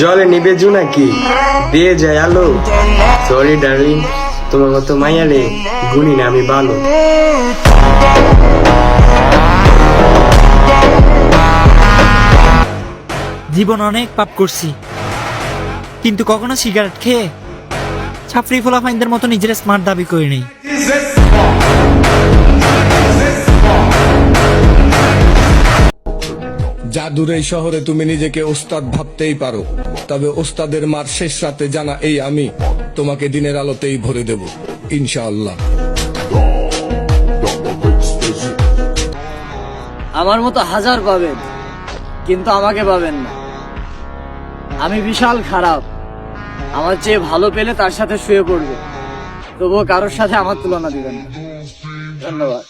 জলে নিবে জু নাকি দিয়ে যায় আলো। সরি ডার্লিং, তোমার মতো মাইয়ারে গুনি না আমি ভালো। জীবন অনেক পাপ করছি, কিন্তু কখনো সিগারেট খেয়ে ছাপড়ি ফোলা ফাইনদের মতো নিজের স্মার্ট দাবি করে নেই। জাদুর এই শহরে তুমি নিজেকে ওস্তাদ ভাবতেই পারো, তবে ওস্তাদের মার শেষ রাতে জানা এই আমি তোমাকে দিনের আলোতেই ভরে দেব ইনশাআল্লাহ। আমার মতো হাজার পাবেন, কিন্তু আমাকে পাবেন না। আমি বিশাল খারাপ। আমার চেয়ে ভালো পেলে তার সাথে শুয়ে পড়বে, তবুও কারোর সাথে আমার তুলনা দিবেন না। ধন্যবাদ।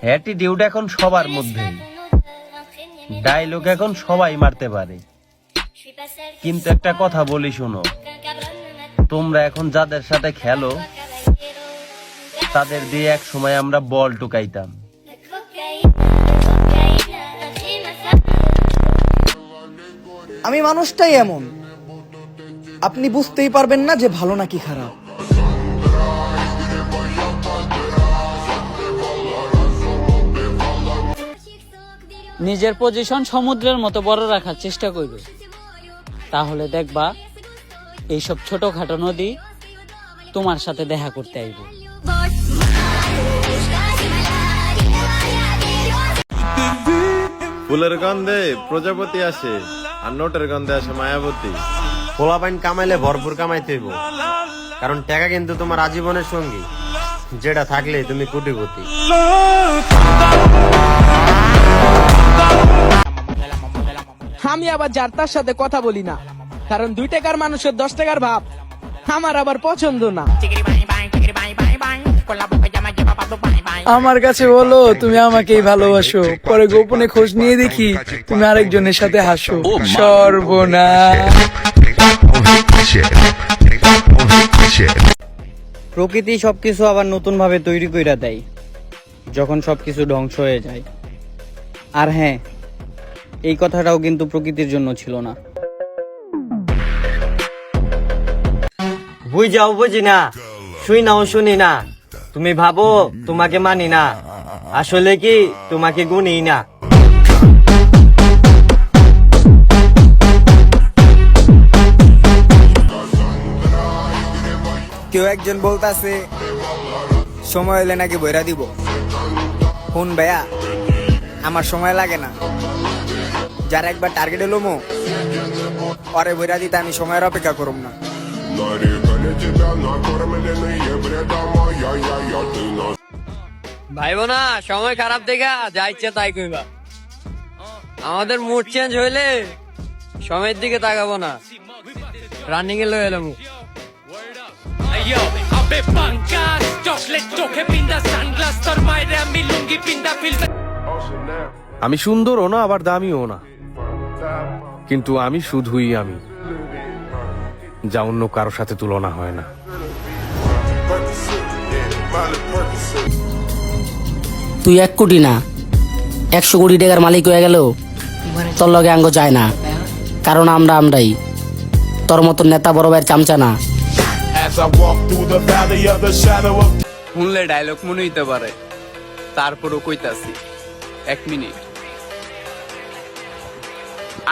অ্যাটিটিউড এখন সবার মধ্যেই, ডায়লগ এখন সবাই মারতে পারে, কিন্তু একটা কথা বলি শোনো, তোমরা এখন যাদের সাথে খেলো তাদের দিয়ে এক সময় আমরা বল টুকাইতাম। আমি মানুষটাই এমন, আপনি বুঝতেই পারবেন না যে ভালো নাকি খারাপ। নিজের পজিশন সমুদ্রের মতো বড় রাখার চেষ্টা করবে, তাহলে দেখবা এইসব ছোটখাটো নদী তোমার সাথে দেখা করতে আইব। ফুলের গন্ধে প্রজাপতি আসে, আর নোটের গন্ধে আসে মায়াবতী। পোলা পাইন কামাইলে ভরপুর কামাইতে হইব, কারণ টাকা কিন্তু তোমার আজীবনের সঙ্গী, যেটা থাকলে তুমি কোটিপতি। আমি আবার যার তার সাথে কথা বলি না, কারণ 2 টাকার মানুষের 10 টাকার ভাব আমার আবার পছন্দ না। আমার কাছে বলো তুমি আমাকেই ভালোবাসো, পরে গোপনে খোঁজ নিয়ে দেখি তুমি আরেকজনের সাথে হাসো। সর্বনাশ। প্রকৃতি সবকিছু আবার নতুন ভাবে তৈরি কইরা দেয় যখন সবকিছু ধ্বংস হয়ে যায়। আর হ্যাঁ, এই কথাটাও কিন্তু প্রকৃতির জন্য ছিল না। বুঝাও বুঝি না, শুই নাও শুনি না, তুমি ভাবো তোমাকে মানি না, আসলে কি তোমাকে গুনি না। কেউ একজন বলতাছে সময় হলে নাকি বইরা দিব। ফোন ভাইয়া, আমার সময় লাগে না, যারা একবার টার্গেট এলো মো পরে বইরা দিতে আমি সময়ের অপেক্ষা করব না। ভাইবো না, সময় খারাপ দেখা যা ইচ্ছে তাই কইবা। আমাদের মুড চেঞ্জ হইলে সময়ের দিকে তাকাবো না, রানিং এ লয়ে এলাম। আমি সুন্দরও না আবার দামিও না, কিন্তু আমি শুধুই আমি, যা অন্য কারো সাথে তুলনা হয় না। তুই 1 কোটি না 100 কোটি টাকার মালিক হয়ে গেল তোর লগে আঙ্গ যায় না, কারণ আমরাই তোর মতো নেতা বড় ভাইয়ের চামচা না। শুনলে ডায়লগ মনে হইতে পারে, তারপরও কইতাছি 1 মিনিট।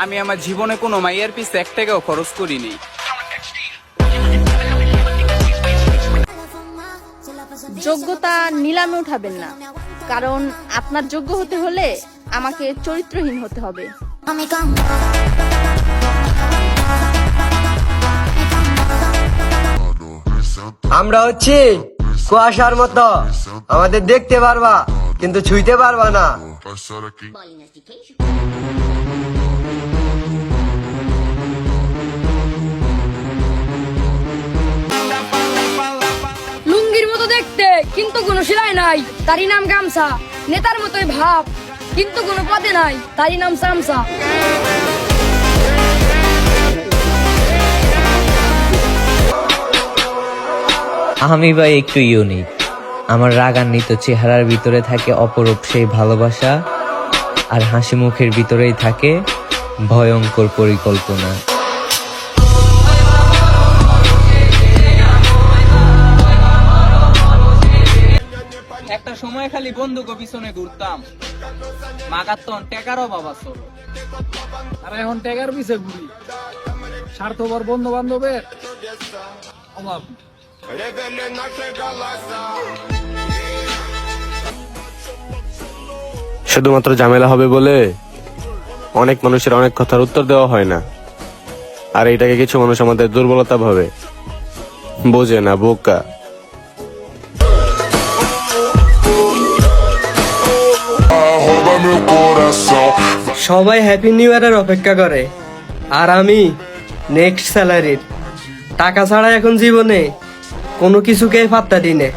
আমি আমার জীবনে কোনো মাইয়ের পিছে 1 টাকাও খরচ করিনি। যোগ্যতা নিলামে উঠাবেন না, কারণ আপনার যোগ্য হতে হলে আমাকে চরিত্রহীন হতে হবে। আমরা হচ্ছি কুয়াশার মতো, আমাদের দেখতে পারবা কিন্তু ছুঁইতে পারবা না। লুঙ্গির মতো দেখতে কিন্তু কোনো সেলাই নাই, তারই নাম গামছা। নেতার মতোই ভাব কিন্তু কোনো পদে নাই, তারই নাম চামচা। আমি ভাই একটু ইউনিক, আমার রাগান্বিত চেহারার ভিতরে থাকে অপরূপ সেই ভালোবাসা, আর হাসি মুখের ভিতরেই থাকে ভয়ঙ্কর পরিকল্পনা। একটা সময় খালি বন্দুক পিছনে ঘুরতাম, মাগাত্তন টেকার অভাব আসল, আর এখন টেকার পিছে ঘুরি, স্বার্থপর বন্ধু বান্ধবের অভাব। শুধুমাত্র ঝামেলা হবে বলে অনেক মানুষের অনেক কথার উত্তর দেওয়া হয় না, আর এটাকে কিছু মানুষ আমাদের দুর্বলতা ভাবে, বোঝে না বোকা। সবাই হ্যাপি নিউ ইয়ারের অপেক্ষা করে, আর আমি নেক্সট স্যালারির। টাকা ছাড়া এখন জীবনে কোনো কিছুকে পাত্তা দিই না।